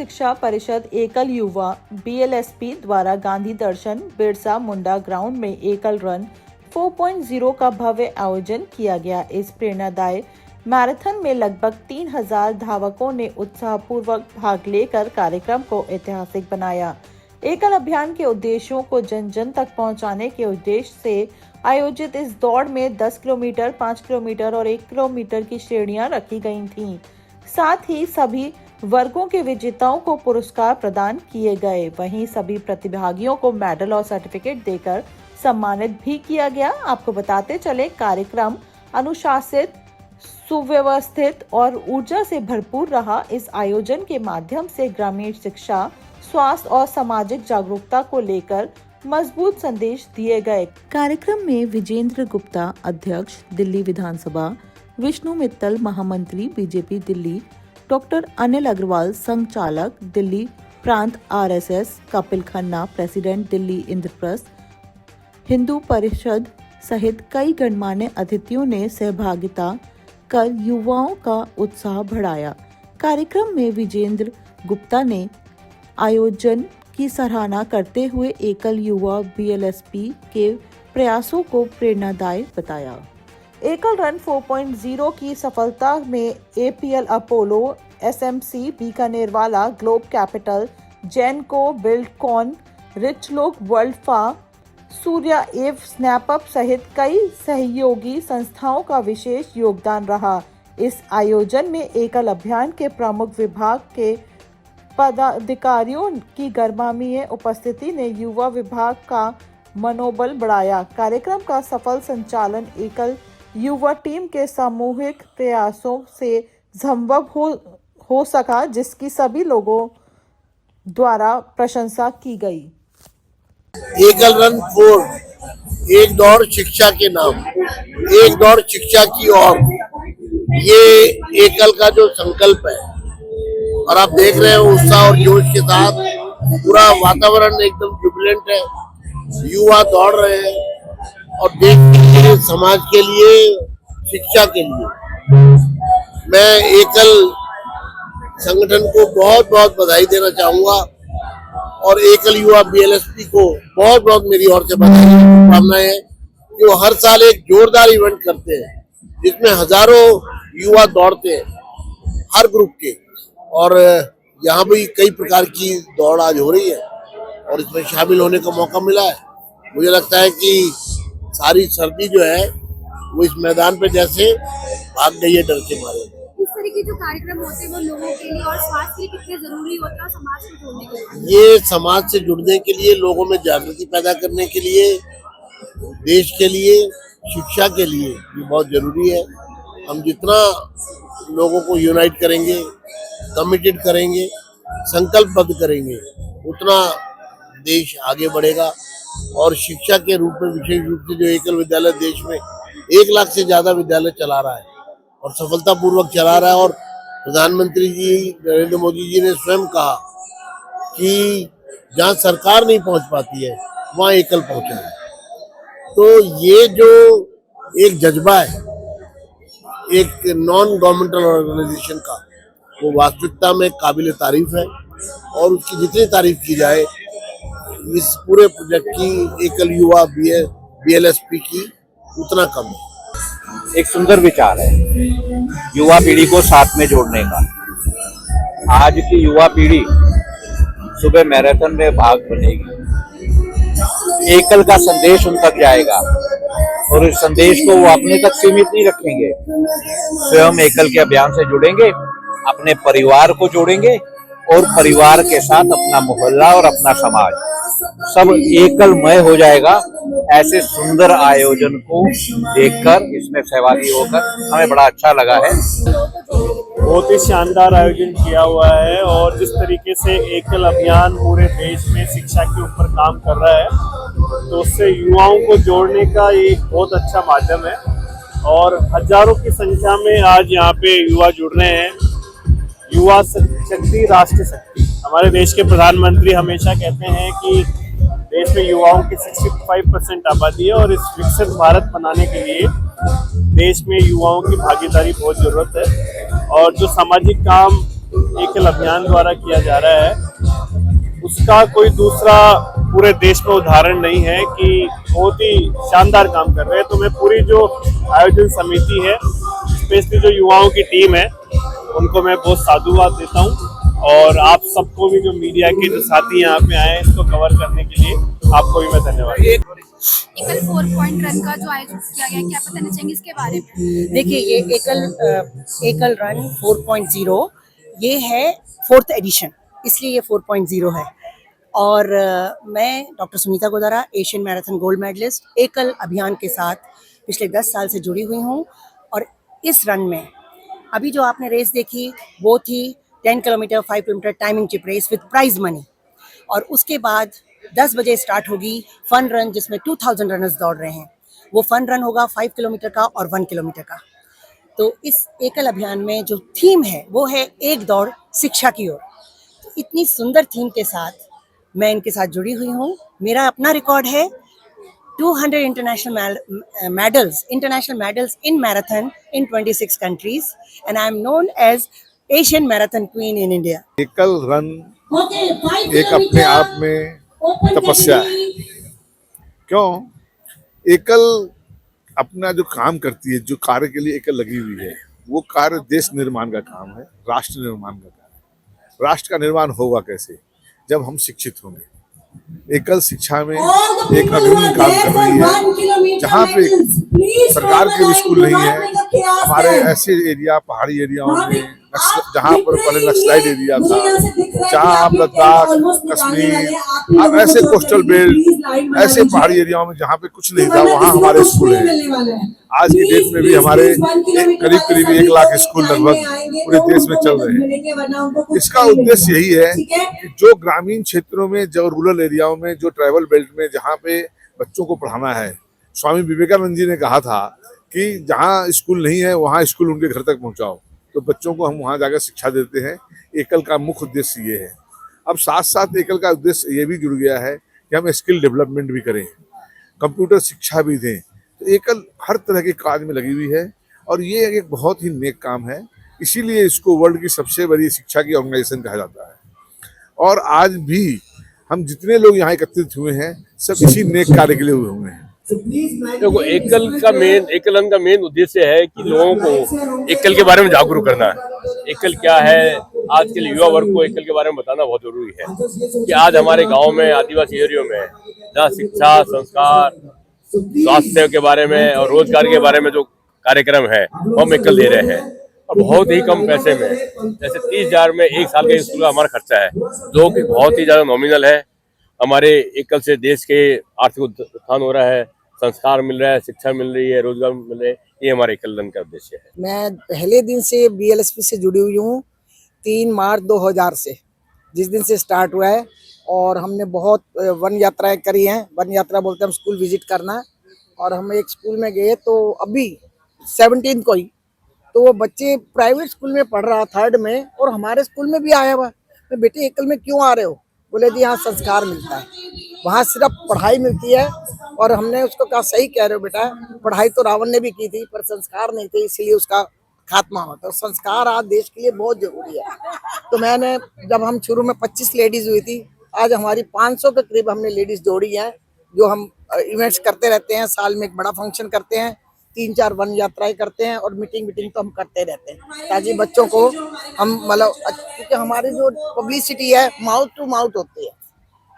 शिक्षा परिषद एकल युवा BLSP द्वारा गांधी दर्शन बिरसा मुंडा ग्राउंड में एकल रन 4.0 का भव्य आयोजन किया गया। इस प्रेरणादायी मैराथन में लगभग 3000 धावकों ने उत्साहपूर्वक भाग लेकर कार्यक्रम को ऐतिहासिक बनाया। एकल अभियान के उद्देश्यों को जन जन तक पहुंचाने के उद्देश्य से आयोजित इस दौड़ में 10 किलोमीटर, 5 किलोमीटर और 1 किलोमीटर की श्रेणियां रखी गई थीं। साथ ही सभी वर्गों के विजेताओं को पुरस्कार प्रदान किए गए। वहीं सभी प्रतिभागियों को मेडल और सर्टिफिकेट देकर सम्मानित भी किया गया। आपको बताते चले, कार्यक्रम अनुशासित, सुव्यवस्थित और ऊर्जा से भरपूर रहा। इस आयोजन के माध्यम से ग्रामीण शिक्षा, स्वास्थ्य और सामाजिक जागरूकता को लेकर मजबूत संदेश दिए गए। कार्यक्रम में विजेंद्र गुप्ता अध्यक्ष दिल्ली विधानसभा, विष्णु मित्तल महामंत्री बीजेपी दिल्ली, डॉक्टर अनिल अग्रवाल संचालक दिल्ली प्रांत RSS, कपिल खन्ना प्रेसिडेंट दिल्ली इंद्रप्रस्थ हिंदू परिषद सहित कई गणमान्य अतिथियों ने सहभागिता कर युवाओं का उत्साह बढ़ाया। कार्यक्रम में विजेंद्र गुप्ता ने आयोजन की सराहना करते हुए एकल युवा BLSP के प्रयासों को प्रेरणादायी बताया। एकल रन 4.0 की सफलता में APL अपोलो, SMC बीकानेर वाला, ग्लोब कैपिटल, जेनको, बिल्डकॉन, रिचलोक, वर्ल्डफा, सूर्या एव स्नैपअप सहित कई सहयोगी संस्थाओं का विशेष योगदान रहा। इस आयोजन में एकल अभियान के प्रमुख विभाग के पदाधिकारियों की गर्मामीय उपस्थिति ने युवा विभाग का मनोबल बढ़ाया। कार्यक्रम का सफल संचालन एकल युवा टीम के सामूहिक प्रयासों से संभव हो सका, जिसकी सभी लोगों द्वारा प्रशंसा की गई। एकल रन 4, एक दौड़ शिक्षा के नाम, एक दौड़ शिक्षा की ओर, ये एकल का जो संकल्प है और आप देख रहे हैं उत्साह और जोश के साथ पूरा वातावरण एकदम जुबिलेंट है। युवा दौड़ रहे हैं और देश के लिए, समाज के लिए, शिक्षा के लिए मैं एकल संगठन को बहुत बहुत बधाई देना चाहूंगा और एकल युवा BLSP को बहुत बहुत मेरी ओर से बधाई, शुभकामनाएं हैं कि वो हर साल एक जोरदार इवेंट करते हैं जिसमें हजारों युवा दौड़ते हैं हर ग्रुप के, और यहाँ भी कई प्रकार की दौड़ आज हो रही है और इसमें शामिल होने का मौका मिला है। मुझे लगता है कि सारी सर्दी जो है वो इस मैदान पे जैसे भाग गई है डर के मारे। इस तरह के जो कार्यक्रम होते हैं वो लोगों के लिए और स्वास्थ्य के लिए कितने जरूरी होते हैं और समाज को जोड़ने के लिए? ये समाज से जुड़ने के लिए, लोगों में जागृति पैदा करने के लिए, देश के लिए, शिक्षा के लिए ये बहुत जरूरी है। हम जितना लोगों को यूनाइट करेंगे, कमिटेड करेंगे, संकल्पबद्ध करेंगे, उतना देश आगे बढ़ेगा। और शिक्षा के रूप में विशेष रूप से जो एकल विद्यालय देश में 1 लाख से ज्यादा विद्यालय चला रहा है और सफलतापूर्वक चला रहा है, और प्रधानमंत्री जी नरेंद्र मोदी जी ने स्वयं कहा कि जहाँ सरकार नहीं पहुंच पाती है वहाँ एकल पहुंचा है। तो ये जो एक जज्बा है एक नॉन गवर्नमेंटल ऑर्गेनाइजेशन का, वो वास्तविकता में काबिल तारीफ है और उसकी जितनी तारीफ की जाए इस पूरे प्रोजेक्ट की, एकल युवा BLSP की, उतना कम है। एक सुंदर विचार है युवा पीढ़ी को साथ में जोड़ने का। आज की युवा पीढ़ी सुबह मैराथन में भाग बनेगी, एकल का संदेश उन तक जाएगा और इस संदेश को वो अपने तक सीमित नहीं रखेंगे, स्वयं एकल के अभियान से जुड़ेंगे, अपने परिवार को जोड़ेंगे और परिवार के साथ अपना मोहल्ला और अपना समाज सब एकलमय हो जाएगा। ऐसे सुंदर आयोजन को देखकर, इसमें सहभागी होकर हमें बड़ा अच्छा लगा है। बहुत ही शानदार आयोजन किया हुआ है और जिस तरीके से एकल अभियान पूरे देश में शिक्षा के ऊपर काम कर रहा है, तो उससे युवाओं को जोड़ने का एक बहुत अच्छा माध्यम है और हजारों की संख्या में आज यहाँ पे युवा जुड़ रहे हैं। युवा शक्ति राष्ट्र शक्ति। हमारे देश के प्रधानमंत्री हमेशा कहते हैं कि देश में युवाओं की 65% आबादी है और इस विकसित भारत बनाने के लिए देश में युवाओं की भागीदारी बहुत ज़रूरत है। और जो सामाजिक काम एकल अभियान द्वारा किया जा रहा है उसका कोई दूसरा पूरे देश में उदाहरण नहीं है कि बहुत ही शानदार काम कर रहे हैं। तो मैं पूरी जो आयोजन समिति है, स्पेशली जो युवाओं की टीम है, उनको मैं बहुत साधुवाद देता हूँ। और आप सबको भी, जो मीडिया के जो साथी यहाँ पे आए हैं इसको कवर करने के लिए, आपको भी मैं धन्यवाद। एकल 4 पॉइंट रन का जो आयोजन किया गया, क्या बताना चाहेंगे इसके बारे में? देखिए, ये एकल रन 4.0 ये है 4th एडिशन, इसलिए ये 4.0 है। और मैं doctor Sunita Godara, Asian marathon gold medallist, Ekal Abhiyan के साथ पिछले 10 साल से जुड़ी हुई हूँ। और इस रन में अभी जो आपने रेस देखी वो थी 10 kilometre 5 kilometre timing chip race with prize money. और उसके बाद 10 बजे स्टार्ट होगी फन रन, जिसमें 2000 रनर्स दौड़ रहे हैं। वो फन रन होगा 5 किलोमीटर का और 1 किलोमीटर का। तो इस एकल अभियान में जो थीम है वो है एक दौड़ शिक्षा की ओर। तो इतनी सुंदर थीम के साथ मैं इनके साथ जुड़ी हुई हूँ। मेरा अपना रिकॉर्ड है 200 international medals in marathon in 26 countries, and I am known as Asian Marathon Queen in India. एकल रन एक अपने आप में तपस्या है। क्यों? एकल अपना जो काम करती है, जो कार्य के लिए एकल लगी हुई है, वो कार्य देश निर्माण का काम है, राष्ट्र निर्माण का काम है। राष्ट्र का निर्माण होगा कैसे? जब हम शिक्षित होंगे। एकल शिक्षा में एक अग्रणी काम कर रही है, जहाँ पे सरकार के भी स्कूल नहीं है। हमारे ऐसे एरिया, पहाड़ी एरियाओं में, जहाँ पर पहले नक्सलाइट एरिया था, जहाँ आप लद्दाख, कश्मीर, अब ऐसे कोस्टल बेल्ट, ऐसे पहाड़ी एरियाओं में जहाँ पे कुछ नहीं था, वहाँ हमारे स्कूल हैं। आज की डेट में भी हमारे करीब 1 लाख स्कूल लगभग पूरे देश में चल रहे हैं। इसका उद्देश्य यही है कि जो ग्रामीण क्षेत्रों में, जो रूरल एरियाओं में, जो ट्राइबल बेल्ट में, जहाँ पे बच्चों को पढ़ाना है, स्वामी विवेकानंद जी ने कहा था कि जहाँ स्कूल नहीं है वहाँ स्कूल उनके घर तक पहुँचाओ। तो बच्चों को हम वहाँ जाकर शिक्षा देते हैं। एकल का मुख्य उद्देश्य ये है। अब साथ साथ एकल का उद्देश्य ये भी जुड़ गया है कि हम स्किल डेवलपमेंट भी करें, कंप्यूटर शिक्षा भी दें। तो एकल हर तरह के कार्य में लगी हुई है और ये एक बहुत ही नेक काम है। इसीलिए इसको वर्ल्ड की सबसे बड़ी शिक्षा की ऑर्गेनाइजेशन कहा जाता है। और आज भी हम जितने लोग यहाँ एकत्रित हुए हैं, सब इसी नेक कार्य के लिए हुए हैं। देखो, एकल रन का मेन उद्देश्य है कि लोगों को एकल के बारे में जागरूक करना है। एकल क्या है, आज के युवा वर्ग को एकल के बारे में बताना बहुत जरूरी है कि आज हमारे गांव में, आदिवासी एरियो में, जहाँ शिक्षा, संस्कार, स्वास्थ्य के बारे में और रोजगार के बारे में जो कार्यक्रम है वो हम एकल दे रहे हैं और बहुत ही कम पैसे में। जैसे 30,000 में 1 साल के स्कूल का हमारा खर्चा है, जो कि बहुत ही ज्यादा नॉमिनल है। हमारे एकल से देश के आर्थिक उत्थान हो रहा है, संस्कार मिल रहा है, शिक्षा मिल रही है, रोजगार मिल रहे हैं। ये हमारे एकल रन का उद्देश्य है। मैं पहले दिन से BLSP से जुड़ी हुई हूँ, 3 मार्च 2000 से, जिस दिन से स्टार्ट हुआ है। और हमने बहुत वन यात्राएं करी हैं। वन यात्रा बोलते हैं हम स्कूल विजिट करना। और हम एक स्कूल में गए तो अभी 17 को ही, तो वो बच्चे प्राइवेट स्कूल में पढ़ रहा 3rd में, और हमारे स्कूल में भी आया हुआ। तो बेटे एकल में क्यों आ रहे हो? बोले जी यहाँ संस्कार मिलता है, वहाँ सिर्फ पढ़ाई मिलती है। और हमने उसको कहा सही कह रहे हो बेटा, पढ़ाई तो रावण ने भी की थी पर संस्कार नहीं थे, इसीलिए उसका खात्मा होता है। संस्कार आज देश के लिए बहुत जरूरी है। तो मैंने, जब हम शुरू में 25 लेडीज हुई थी, आज हमारी 500 के करीब हमने लेडीज जोड़ी हैं। जो हम इवेंट्स करते रहते हैं, साल में एक बड़ा फंक्शन करते हैं, 3-4 वन यात्राएं करते हैं और मीटिंग तो हम करते रहते हैं, ताकि बच्चों को हम मतलब, क्योंकि हमारी जो पब्लिसिटी है माउथ टू माउथ होती है,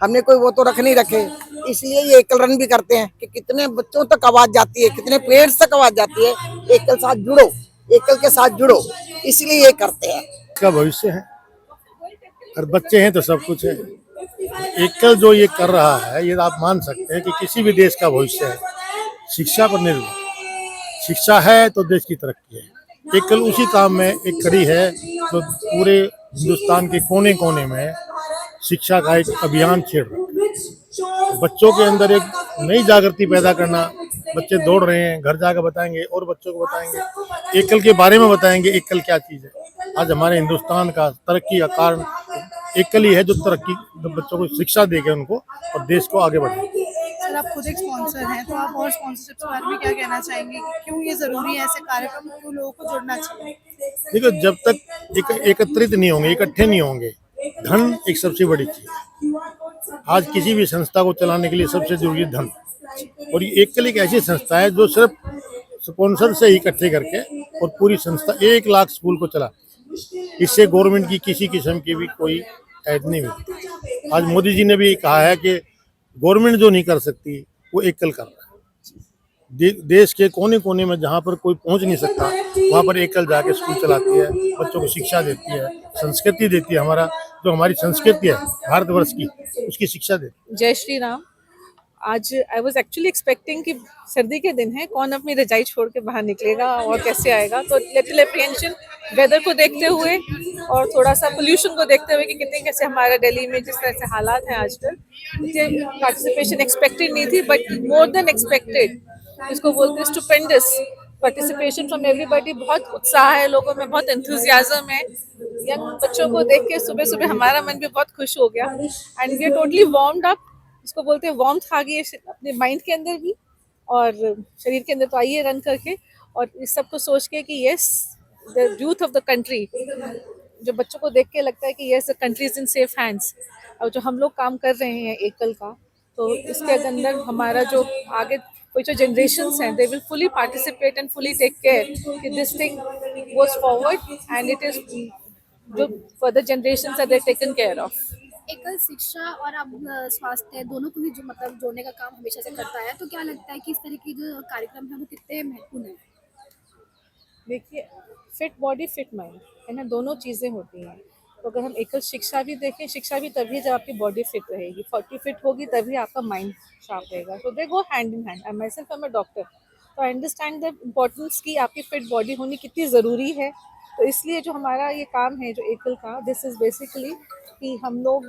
हमने कोई वो तो रख नहीं रखे। इसलिए ये एकल रन भी करते हैं कि कितने बच्चों तक आवाज जाती है, कितने पेरेंट्स तक आवाज जाती है, एकल साथ जुड़ो, एकल के साथ जुड़ो, इसलिए ये करते हैं। इसका भविष्य है और बच्चे हैं तो सब कुछ है। एकल जो ये कर रहा है, ये आप मान सकते हैं कि किसी भी देश का भविष्य है शिक्षा पर निर्भर। शिक्षा है तो देश की तरक्की है। एकल उसी काम में एक कड़ी है जो पूरे हिंदुस्तान के कोने कोने में शिक्षा का एक अभियान छेड़ रहा है। बच्चों के अंदर एक नई जागृति पैदा करना। बच्चे दौड़ रहे हैं, घर जाकर बताएंगे और बच्चों को बताएंगे, एकल के बारे में बताएंगे, एकल क्या चीज़ है। आज हमारे हिंदुस्तान का तरक्की का कारण एकल ही है, जो तरक्की, जो बच्चों को शिक्षा देके उनको और देश को आगे बढ़ाए। सर, आप खुद एक स्पॉन्सर हैं, तो आप और स्पॉन्सरशिप के बारे में क्या कहना चाहेंगे? क्यों ये जरूरी है, ऐसे कार्यक्रम क्यों लोगों को जुड़ना चाहिए? देखो, जब तक एकत्रित नहीं होंगे, इकट्ठे नहीं होंगे, धन एक सबसे बड़ी चीज है। आज किसी भी संस्था को चलाने के लिए सबसे जरूरी है धन। और ये एकल एक ऐसी संस्था है जो सिर्फ स्पॉन्सर से ही इकट्ठे करके और पूरी संस्था 1 लाख स्कूल को चलाती है। इससे गवर्नमेंट की किसी किस्म की भी कोई ऐड नहीं मिलती। आज मोदी जी ने भी कहा है कि गवर्नमेंट जो नहीं कर सकती वो एकल कर रहा है। देश के कोने कोने में जहाँ पर कोई पहुँच नहीं सकता वहाँ पर एकल जाके स्कूल चलाती है, बच्चों को शिक्षा देती है, संस्कृति देती है। हमारी संस्कृति है भारतवर्ष की, उसकी शिक्षा देती है। जय श्री राम। आज आई वॉज एक्चुअली एक्सपेक्टिंग कि सर्दी के दिन है, कौन अपनी रजाई छोड़ के बाहर निकलेगा और कैसे आएगा, तो लिटिल अप्रिहेंशन वेदर को देखते हुए और थोड़ा सा पोल्यूशन को देखते हुए कि कितने कैसे हमारा दिल्ली में जिस तरह से हालात हैं आजकल, मुझे पार्टिसिपेशन एक्सपेक्टेड नहीं थी, बट मोर देन एक्सपेक्टेड, इसको बोलते हैं स्टुपेंडस पार्टिसिपेशन फ्रॉम एवरीबॉडी। बहुत उत्साह है लोगों में, बहुत एंथुजियाज्म है। यंग बच्चों को देख के सुबह सुबह हमारा मन भी बहुत खुश हो गया and we are totally warmed up. इसको बोलते हैं वार्मथ आ गई है अपने माइंड के अंदर भी और शरीर के अंदर। तो आइए रन करके और इस सब को सोच के कि yes the youth of the country, जो बच्चों को देख के लगता है कि yes the country is in safe hands. और जो हम लोग काम कर रहे हैं एकल का, तो इसके अंदर हमारा जो आगे कोई जो जनरेशन्स हैं they will fully participate and fully take care कि this thing goes forward and it is जो further generations are they taken care of. Ekal शिक्षा और अब स्वास्थ्य दोनों को ही जो मतलब जोड़ने का काम हमेशा से करता है, तो क्या लगता है कि इस तरह के जो कार्यक्रम है वो कितने महत्वपूर्ण है? देखिए, फिट बॉडी फिट माइंड है ना, दोनों चीज़ें होती हैं। तो अगर हम एकल शिक्षा भी देखें, शिक्षा भी तभी जब आपकी बॉडी फिट रहेगी, बॉडी फिट होगी तभी आपका माइंड शार्प रहेगा। तो they go hand in hand. I myself I am a doctor, तो आई अंडरस्टैंड द इम्पोर्टेंस की आपकी फिट बॉडी होनी कितनी ज़रूरी है। तो इसलिए जो हमारा ये काम है जो एकल का, दिस इज़ बेसिकली कि हम लोग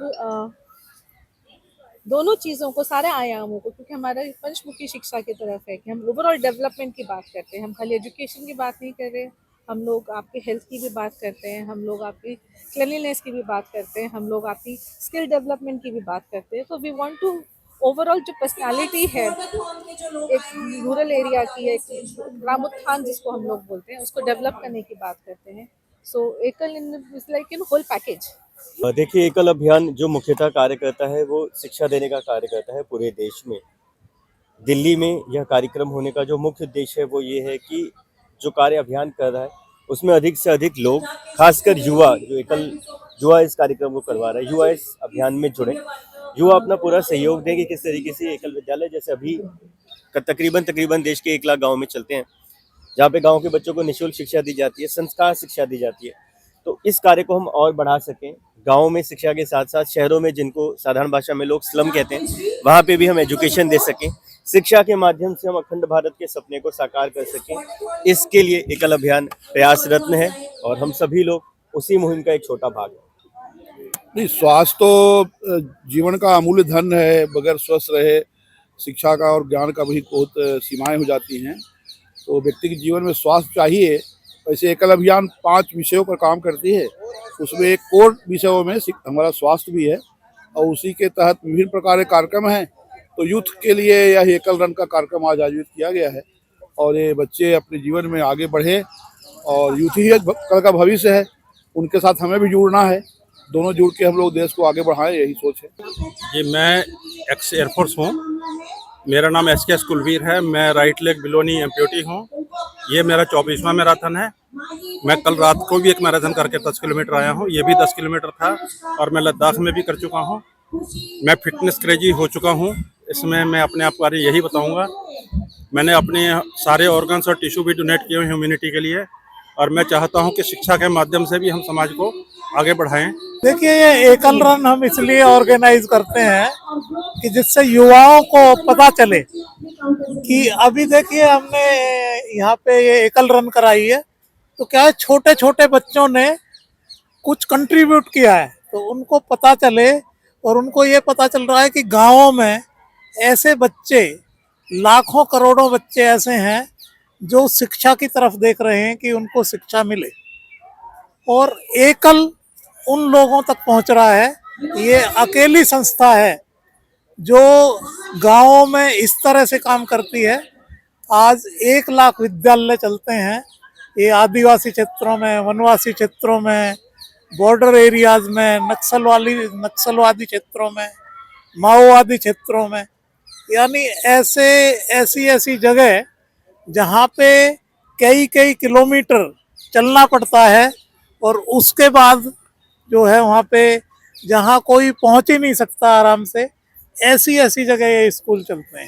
दोनों चीज़ों को, सारे आयामों को, क्योंकि हमारा पंचमुखी शिक्षा की तरफ है कि हम ओवरऑल डेवलपमेंट की बात करते हैं। हम खाली एजुकेशन की बात नहीं कर रहे, हम लोग आपके हेल्थ की भी बात करते हैं, हम लोग आपकी क्लीनलीनेस की भी बात करते हैं, हम लोग आपकी स्किल डेवलपमेंट की भी बात करते हैं। तो वी वांट टू ओवरऑल जो पर्सनालिटी है एक रूरल एरिया की, एक ग्रामोत्थान जिसको हम लोग बोलते हैं, उसको डेवलप करने की बात करते हैं। So Ekal is like in whole package. देखिए, एकल अभियान जो मुख्यतः कार्य करता है वो शिक्षा देने का कार्य करता है पूरे देश में। दिल्ली में यह कार्यक्रम होने का जो मुख्य उद्देश्य है वो ये है कि जो कार्य अभियान कर रहा है उसमें अधिक से अधिक लोग, खासकर युवा, जो एकल युवा इस कार्यक्रम को करवा रहा है, युवा इस अभियान में जुड़े, युवा अपना पूरा सहयोग दें कि किस तरीके से एकल विद्यालय जैसे अभी तकरीबन देश के 1 लाख गाँव में चलते हैं, जहाँ पे गाँव के बच्चों को निःशुल्क शिक्षा दी जाती है, संस्कार शिक्षा दी जाती है। तो इस कार्य को हम और बढ़ा सकें, गाँव में शिक्षा के साथ साथ शहरों में, जिनको साधारण भाषा में लोग स्लम कहते हैं, वहाँ पे भी हम एजुकेशन दे सकें। शिक्षा के माध्यम से हम अखंड भारत के सपने को साकार कर सकें। इसके लिए एकल अभियान प्रयासरत है और हम सभी लोग उसी मुहिम का एक छोटा भाग है। नहीं, स्वास्थ्य तो जीवन का अमूल्य धन है। बगैर स्वस्थ रहे शिक्षा का और ज्ञान का भी बहुत सीमाएं हो जाती हैं। तो व्यक्ति के जीवन में स्वास्थ्य चाहिए। वैसे एकल अभियान 5 विषयों पर काम करती है, उसमें एक कोर विषयों में हमारा स्वास्थ्य भी है और उसी के तहत विभिन्न प्रकार के कार्यक्रम हैं। तो यूथ के लिए यह एकल रन का कार्यक्रम आज आयोजित किया गया है और ये बच्चे अपने जीवन में आगे बढ़े और यूथ ही कल का भविष्य है, उनके साथ हमें भी जुड़ना है। दोनों जुड़ के हम लोग देश को आगे बढ़ाएं, यही सोच है। जी, मैं एक्स एयरफोर्स हूँ। मेरा नाम SK कुलवीर है। मैं राइट लेग बिलोनी एम्प्यूटी हूँ। ये मेरा 24वां मैराथन है। मैं कल रात को भी एक मैराथन करके 10 किलोमीटर आया हूँ। ये भी 10 किलोमीटर था और मैं लद्दाख में भी कर चुका हूँ। मैं फिटनेस क्रेजी हो चुका हूँ। इसमें मैं अपने आप बारे यही बताऊँगा, मैंने अपने सारे ऑर्गन्स और टिश्यू भी डोनेट किए हुए ह्यूमैनिटी के लिए और मैं चाहता हूँ कि शिक्षा के माध्यम से भी हम समाज को आगे बढ़ाएं। देखिए, ये एकल रन हम इसलिए ऑर्गेनाइज करते हैं कि जिससे युवाओं को पता चले कि अभी देखिए हमने यहाँ पे ये एकल रन कराई है, तो क्या है, छोटे छोटे बच्चों ने कुछ कंट्रीब्यूट किया है, तो उनको पता चले और उनको ये पता चल रहा है कि गाँवों में ऐसे बच्चे, लाखों करोड़ों बच्चे ऐसे हैं जो शिक्षा की तरफ देख रहे हैं कि उनको शिक्षा मिले और एकल उन लोगों तक पहुंच रहा है। ये अकेली संस्था है जो गांवों में इस तरह से काम करती है। आज 1 लाख विद्यालय चलते हैं ये आदिवासी क्षेत्रों में, वनवासी क्षेत्रों में, बॉर्डर एरियाज में, नक्सलवादी क्षेत्रों में, माओवादी क्षेत्रों में, यानी ऐसी जगह जहाँ पे कई किलोमीटर चलना पड़ता है और उसके बाद जो है वहाँ पे जहाँ कोई पहुँच ही नहीं सकता आराम से, ऐसी जगह ये स्कूल चलते हैं।